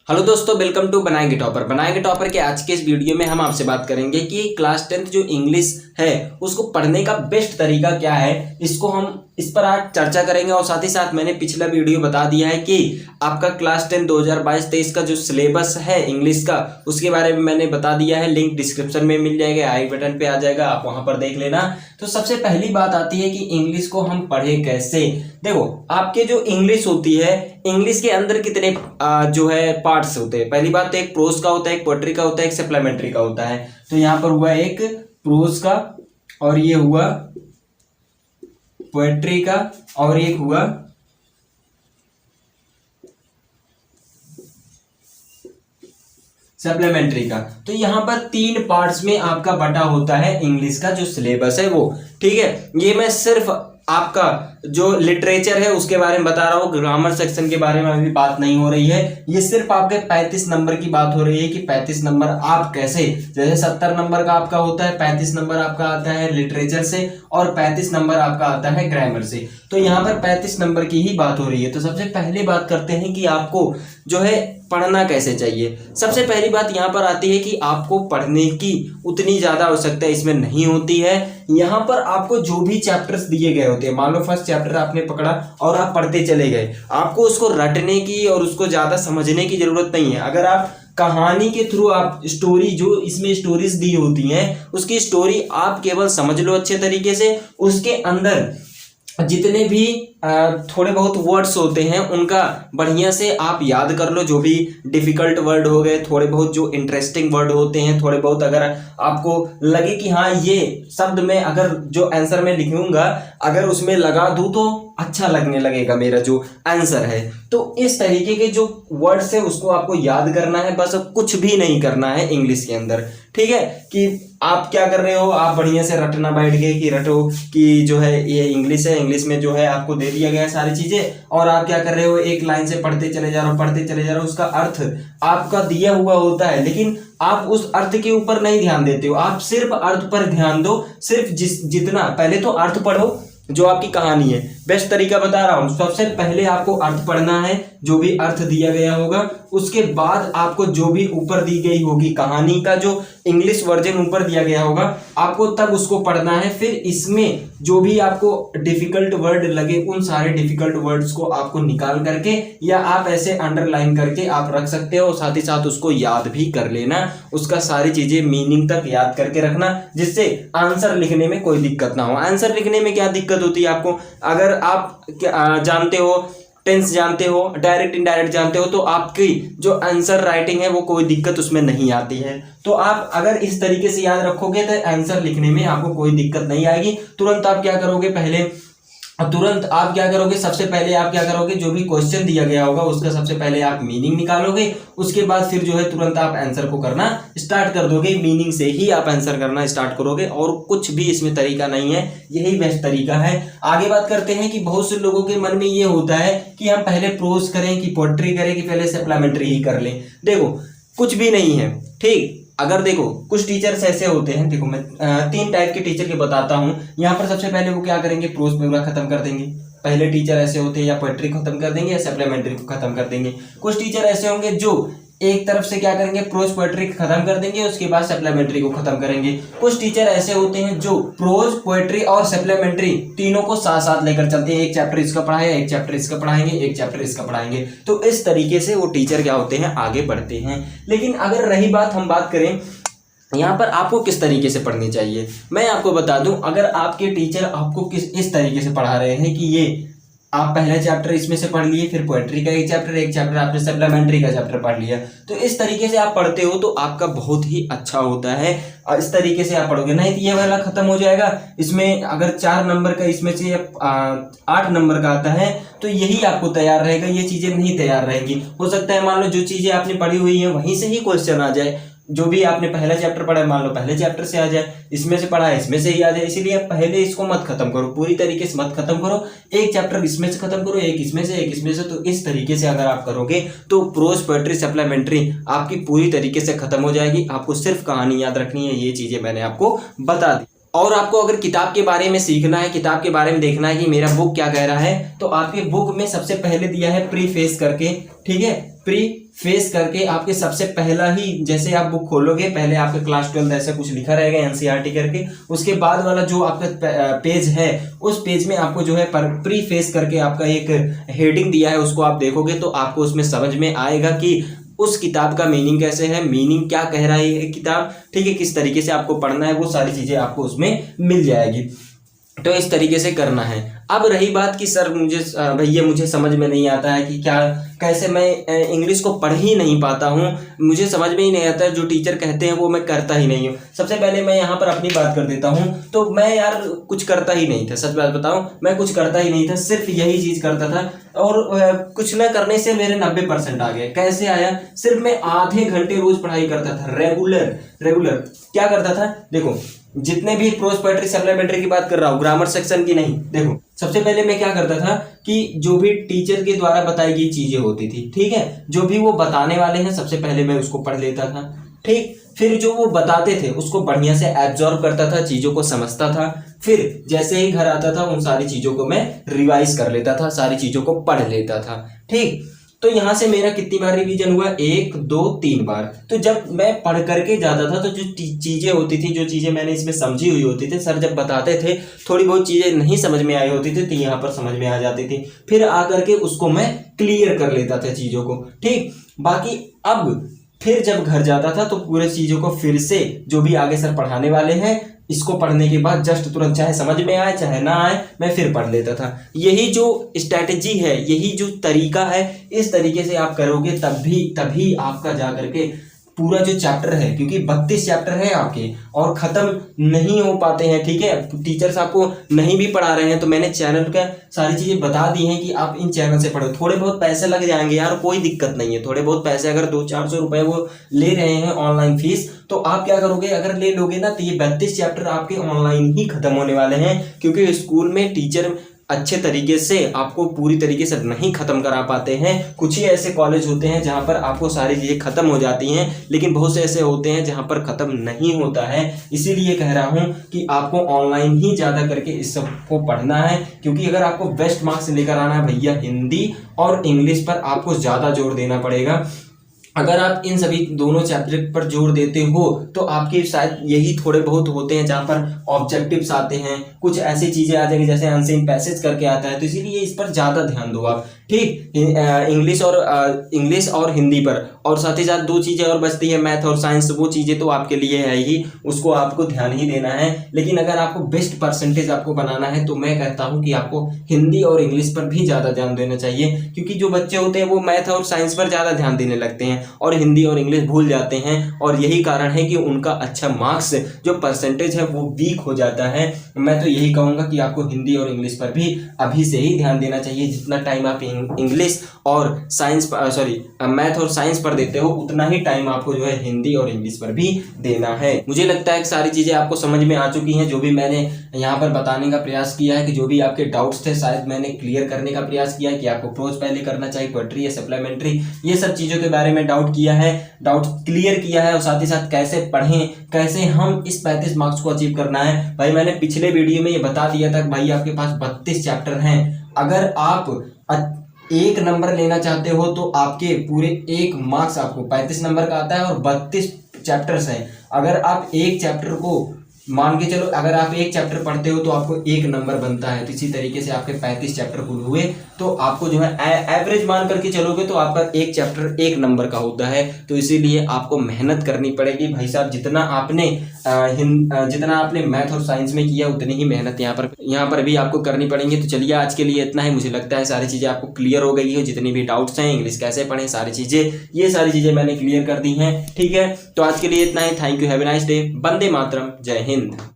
Hello दोस्तों, welcome to बनाएंगे topper. बनाएंगे टॉपर के आज के इस वीडियो में हम आपसे बात करेंगे कि क्लास 10th जो इंग्लिश है उसको पढ़ने का बेस्ट तरीका क्या है। इस पर आज चर्चा करेंगे और साथ ही साथ मैंने पिछला वीडियो बता दिया है कि आपका क्लास 10 2022-23 का जो सिलेबस है इंग्लिश का उसके बारे में मैंने बता दिया है। लिंक डिस्क्रिप्शन में मिल जाएगा, आई बटन पे आ जाएगा, आप वहां पर देख लेना। तो सबसे पहली बात आती है कि इंग्लिश को हम पढ़े कैसे। देखो, आपके जो इंग्लिश होती है, इंग्लिश के अंदर कितने जो है पार्ट्स होते हैं। पहली बात तो एक प्रोज का होता है, एक पोएट्री का होता है, एक सप्लीमेंट्री का होता है। तो यहाँ पर हुआ एक प्रोज का और ये हुआ पोएट्री का और एक हुआ सप्लीमेंट्री का। तो यहाँ पर 3 पार्ट्स में आपका बटा होता है इंग्लिश का जो सिलेबस है वो। ठीक है, ये मैं सिर्फ आपका जो लिटरेचर है उसके बारे में बता रहा हूँ, ग्रामर सेक्शन के बारे में अभी बात नहीं हो रही है। ये सिर्फ आपके 35 नंबर की बात हो रही है कि 35 नंबर आप कैसे, जैसे 70 नंबर का आपका होता है, 35 नंबर आपका आता है लिटरेचर से और 35 नंबर आपका आता है ग्रामर से। तो यहाँ पर 35 नंबर की ही बात हो रही है। तो सबसे पहले बात करते हैं कि आपको जो है पढ़ना कैसे चाहिए। सबसे पहली बात यहाँ पर आती है कि आपको पढ़ने की उतनी ज्यादा आवश्यकता इसमें नहीं होती है। यहाँ पर आपको जो भी चैप्टर्स दिए गए होते हैं, मान लो फर्स्ट चैप्टर आपने पकड़ा और आप पढ़ते चले गए, आपको उसको रटने की और उसको ज्यादा समझने की जरूरत नहीं है। अगर आप कहानी के थ्रू आप स्टोरी, जो इसमें स्टोरीज दी होती हैं, उसकी स्टोरी आप केवल समझ लो अच्छे तरीके से। उसके अंदर जितने भी थोड़े बहुत वर्ड्स होते हैं उनका बढ़िया से आप याद कर लो। जो भी डिफिकल्ट वर्ड हो गए, थोड़े बहुत जो इंटरेस्टिंग वर्ड होते हैं, थोड़े बहुत अगर आपको लगे कि हाँ ये शब्द में अगर जो आंसर में लिखूंगा अगर उसमें लगा दूं तो अच्छा लगने लगेगा मेरा जो आंसर है। तो इस तरीके के जो वर्ड्स है उसको आपको याद करना है, बस कुछ भी नहीं करना है इंग्लिश के अंदर। ठीक है, कि आप क्या कर रहे हो, आप बढ़िया से रटना बैठ गए कि रटो कि जो है ये इंग्लिश है, इंग्लिश में जो है आपको दे दिया गया है सारी चीजें और आप क्या कर रहे हो, एक लाइन से पढ़ते चले जा रहे हो, पढ़ते चले जा रहे हो। उसका अर्थ आपका दिया हुआ होता है लेकिन आप उस अर्थ के ऊपर नहीं ध्यान देते हो, आप सिर्फ अर्थ पर ध्यान दो। सिर्फ जितना पहले तो अर्थ पढ़ो जो आपकी कहानी है। बेस्ट तरीका बता रहा हूं, सबसे पहले आपको अर्थ पढ़ना है, जो भी अर्थ दिया गया होगा। उसके बाद आपको जो भी ऊपर दी गई होगी कहानी का जो इंग्लिश वर्जन ऊपर दिया गया होगा आपको तब उसको पढ़ना है। फिर इसमें जो भी आपको डिफिकल्ट वर्ड लगे उन सारे डिफिकल्ट वर्ड्स को आपको निकाल करके या आप ऐसे अंडरलाइन करके आप रख सकते हो। साथ ही साथ उसको याद भी कर लेना, उसका सारी चीजें मीनिंग तक याद करके रखना, जिससे आंसर लिखने में कोई दिक्कत ना हो। आंसर लिखने में क्या दिक्कत होती है आपको, अगर आप जानते हो, टेंस जानते हो, डायरेक्ट इनडायरेक्ट जानते हो, तो आपकी जो आंसर राइटिंग है वो कोई दिक्कत उसमें नहीं आती है। तो आप अगर इस तरीके से याद रखोगे तो आंसर लिखने में आपको कोई दिक्कत नहीं आएगी। तुरंत आप क्या करोगे, सबसे पहले आप क्या करोगे, जो भी क्वेश्चन दिया गया होगा उसका सबसे पहले आप मीनिंग निकालोगे। उसके बाद फिर जो है तुरंत आप आंसर को करना स्टार्ट कर दोगे। मीनिंग से ही आप आंसर करना स्टार्ट करोगे और कुछ भी इसमें तरीका नहीं है, यही बेस्ट तरीका है। आगे बात करते हैं कि बहुत से लोगों के मन में ये होता है कि हम पहले प्रोज करें कि पोएट्री करें कि पहले सप्लीमेंट्री ही कर लें। देखो, कुछ भी नहीं है। ठीक, अगर देखो कुछ टीचर्स ऐसे होते हैं, देखो मैं 3 टाइप के टीचर के बताता हूं। यहाँ पर सबसे पहले वो क्या करेंगे, प्रोज पूरा खत्म कर देंगे। पहले टीचर ऐसे होते हैं या पोएट्री खत्म कर देंगे या सप्लीमेंट्री को खत्म कर देंगे। कुछ टीचर ऐसे होंगे जो एक तरफ से क्या करेंगे, प्रोज पोएट्री खत्म कर देंगे, उसके बाद सप्लीमेंट्री को खत्म करेंगे। कुछ टीचर ऐसे होते हैं जो प्रोज पोएट्री और सप्लीमेंट्री तीनों को साथ साथ लेकर चलते हैं। एक चैप्टर इसका पढ़ाएंगे, एक चैप्टर इसका पढ़ाएंगे, एक चैप्टर इसका पढ़ाएंगे। तो इस तरीके से वो टीचर क्या होते हैं, आगे बढ़ते हैं। लेकिन अगर रही बात, हम बात करें यहाँ पर आपको किस तरीके से पढ़नी चाहिए, मैं आपको बता दूं। अगर आपके टीचर आपको इस तरीके से पढ़ा रहे हैं कि ये आप पहला चैप्टर इसमें से पढ़ लिए, फिर पोएट्री का एक चैप्टर आपने सप्लीमेंट्री का चैप्टर पढ़ लिया, तो इस तरीके से आप पढ़ते हो तो आपका बहुत ही अच्छा होता है। और इस तरीके से आप पढ़ोगे, नहीं तो ये वाला खत्म हो जाएगा। इसमें अगर 4 नंबर का इसमें से 8 नंबर का आता है तो यही आपको तैयार रहेगा, ये चीजें नहीं तैयार रहेंगी। हो सकता है मान लो जो चीजें आपने पढ़ी हुई है वहीं से ही क्वेश्चन आ जाए। जो भी आपने पहला चैप्टर पढ़ा है मान लो पहले चैप्टर से आ जाए, इसमें से पढ़ा है इसमें से ही आ जाए। इसीलिए पहले इसको मत खत्म करो, पूरी तरीके से मत खत्म करो। एक चैप्टर इसमें से खत्म करो, एक इसमें से, एक इसमें से। तो इस तरीके से अगर आप करोगे तो प्रोज पोएट्री सप्लीमेंट्री आपकी पूरी तरीके से खत्म हो जाएगी। आपको सिर्फ कहानी याद रखनी है, ये चीजें मैंने आपको बता दी। और आपको अगर किताब के बारे में सीखना है, किताब के बारे में देखना है कि मेरा बुक क्या कह रहा है, तो आपके बुक में सबसे पहले दिया है प्रीफेस करके, ठीक है, प्रीफेस करके आपके सबसे पहला ही, जैसे आप बुक खोलोगे पहले आपके क्लास 12 ऐसा कुछ लिखा रहेगा एनसीईआरटी करके, उसके बाद वाला जो आपका पेज है उस पेज में आपको जो है प्रीफेस करके आपका एक हेडिंग दिया है, उसको आप देखोगे तो आपको उसमें समझ में आएगा कि उस किताब का मीनिंग कैसे है, मीनिंग क्या कह रहा है ये किताब, ठीक है, किस तरीके से आपको पढ़ना है, वो सारी चीजें आपको उसमें मिल जाएगी। तो इस तरीके से करना है। अब रही बात कि सर मुझे भैया मुझे समझ में नहीं आता है कि क्या कैसे मैं इंग्लिश को पढ़ ही नहीं पाता हूँ, मुझे समझ में ही नहीं आता, जो टीचर कहते हैं वो मैं करता ही नहीं हूँ। सबसे पहले मैं यहाँ पर अपनी बात कर देता हूँ, तो मैं यार कुछ करता ही नहीं था, सच बात बताऊँ मैं कुछ करता ही नहीं था, सिर्फ यही चीज़ करता था और कुछ न करने से मेरे 90% आ गए। कैसे आया? सिर्फ मैं आधे घंटे रोज पढ़ाई करता था, रेगुलर क्या करता था, देखो जितने भी प्रोज पोएट्री सप्लीमेंट्री की बात कर रहा हूँ, ग्रामर सेक्शन की नहीं। देखो सबसे पहले मैं क्या करता था कि जो भी टीचर के द्वारा बताई गई चीजें होती थी, ठीक है, जो भी वो बताने वाले हैं सबसे पहले मैं उसको पढ़ लेता था, ठीक। फिर जो वो बताते थे उसको बढ़िया से एब्जॉर्ब करता था, चीजों को समझता था। फिर जैसे ही घर आता था उन सारी चीजों को मैं रिवाइज कर लेता था, सारी चीजों को पढ़ लेता था, ठीक। तो यहां से मेरा कितनी बार रिवीजन हुआ? 1 2 3 बार। तो जब मैं पढ़ करके जाता था तो जो चीजें होती थी, जो चीजें मैंने इसमें समझी हुई होती थी, सर जब बताते थे थोड़ी बहुत चीजें नहीं समझ में आई होती थी तो यहाँ पर समझ में आ जाती थी, फिर आकर के उसको मैं क्लियर कर लेता था चीजों को, ठीक। बाकी अब फिर जब घर जाता था तो पूरे चीजों को फिर से जो भी आगे सर पढ़ाने वाले हैं इसको पढ़ने के बाद जस्ट तुरंत चाहे समझ में आए चाहे ना आए मैं फिर पढ़ लेता था। यही जो स्ट्रैटेजी है, यही जो तरीका है, इस तरीके से आप करोगे तभी आपका जा करके पूरा जो चैप्टर है, क्योंकि 32 चैप्टर है आपके और खत्म नहीं हो पाते हैं, ठीक है। टीचर्स आपको नहीं भी पढ़ा रहे हैं तो मैंने चैनल का सारी चीजें बता दी हैं कि आप इन चैनल से पढ़ो। थोड़े बहुत पैसे लग जाएंगे यार, कोई दिक्कत नहीं है, थोड़े बहुत पैसे अगर 200-400 रुपए वो ले रहे हैं ऑनलाइन फीस, तो आप क्या करोगे, अगर ले लोगे ना तो ये 32 चैप्टर आपके ऑनलाइन ही खत्म होने वाले हैं, क्योंकि स्कूल में टीचर अच्छे तरीके से आपको पूरी तरीके से नहीं खत्म करा पाते हैं। कुछ ही ऐसे कॉलेज होते हैं जहां पर आपको सारी चीजें खत्म हो जाती हैं, लेकिन बहुत से ऐसे होते हैं जहां पर खत्म नहीं होता है। इसीलिए कह रहा हूं कि आपको ऑनलाइन ही ज्यादा करके इस सब को पढ़ना है, क्योंकि अगर आपको बेस्ट मार्क्स लेकर आना है भैया, हिंदी और इंग्लिश पर आपको ज्यादा जोर देना पड़ेगा। अगर आप इन सभी दोनों चैप्टर पर जोर देते हो तो आपके शायद यही थोड़े बहुत होते हैं जहां पर ऑब्जेक्टिव्स आते हैं, कुछ ऐसी चीजें आ जाएंगी जैसे अनसीन पैसेज करके आता है, तो इसीलिए इस पर ज्यादा ध्यान दो आप, ठीक। इंग्लिश और हिंदी पर, और साथ ही साथ 2 चीजें और बचती है, मैथ और साइंस, वो चीजें तो आपके लिए है ही, उसको आपको ध्यान ही देना है। लेकिन अगर आपको बेस्ट परसेंटेज आपको बनाना है तो मैं कहता हूं कि आपको हिंदी और इंग्लिश पर भी ज्यादा ध्यान देना चाहिए, क्योंकि जो बच्चे होते हैं वो मैथ और साइंस पर ज्यादा ध्यान देने लगते हैं और हिंदी और इंग्लिश भूल जाते हैं, और यही कारण है कि उनका अच्छा मार्क्स जो परसेंटेज है वो वीक हो जाता है। मैं तो यही कहूंगा कि आपको हिंदी और इंग्लिश पर भी अभी से ही ध्यान देना चाहिए। जितना टाइम आप इंग्लिश और साइंस मैथ और साइंस पर देते हो उतना ही टाइम आपको जो है हिंदी और इंग्लिश पर भी देना है। मुझे लगता है कि सारी चीजें आपको समझ में आ चुकी हैं, जो भी मैंने यहाँ पर बताने का प्रयास किया है, कि जो भी आपके डाउट्स थे शायद मैंने क्लियर करने का प्रयास किया है, कि आपको प्रोज पहले करना चाहिए, पोएट्री या सप्लीमेंट्री, ये सब चीजों के बारे में डाउट किया है, डाउट क्लियर किया है, और साथ ही साथ कैसे पढ़ें, कैसे हम इस 35 मार्क्स को अचीव करना है। भाई मैंने पिछले वीडियो में ये बता दिया था कि भाई आपके पास 32 चैप्टर हैं, अगर आप 1 नंबर लेना चाहते हो तो आपके पूरे 1 मार्क्स आपको 35 नंबर का आता है, और 32 चैप्टर्स हैं। अगर आप एक चैप्टर को मान के चलो, अगर आप 1 चैप्टर पढ़ते हो तो आपको 1 नंबर बनता है, तो इसी तरीके से आपके 35 चैप्टर कुल हुए तो आपको जो है एवरेज मान करके चलोगे तो आपका 1 चैप्टर 1 नंबर का होता है। तो इसीलिए आपको मेहनत करनी पड़ेगी भाई साहब, जितना आपने मैथ और साइंस में किया उतनी ही मेहनत यहाँ पर भी आपको करनी पड़ेगी। तो चलिए आज के लिए इतना ही, मुझे लगता है सारी चीजें आपको क्लियर हो गई है, जितनी भी डाउट्स हैं, इंग्लिश कैसे पढ़ें, ये सारी चीजें मैंने क्लियर कर दी हैं, ठीक है। तो आज के लिए इतना ही, thank you, have a nice day, वंदे मातरम, जय हिंद।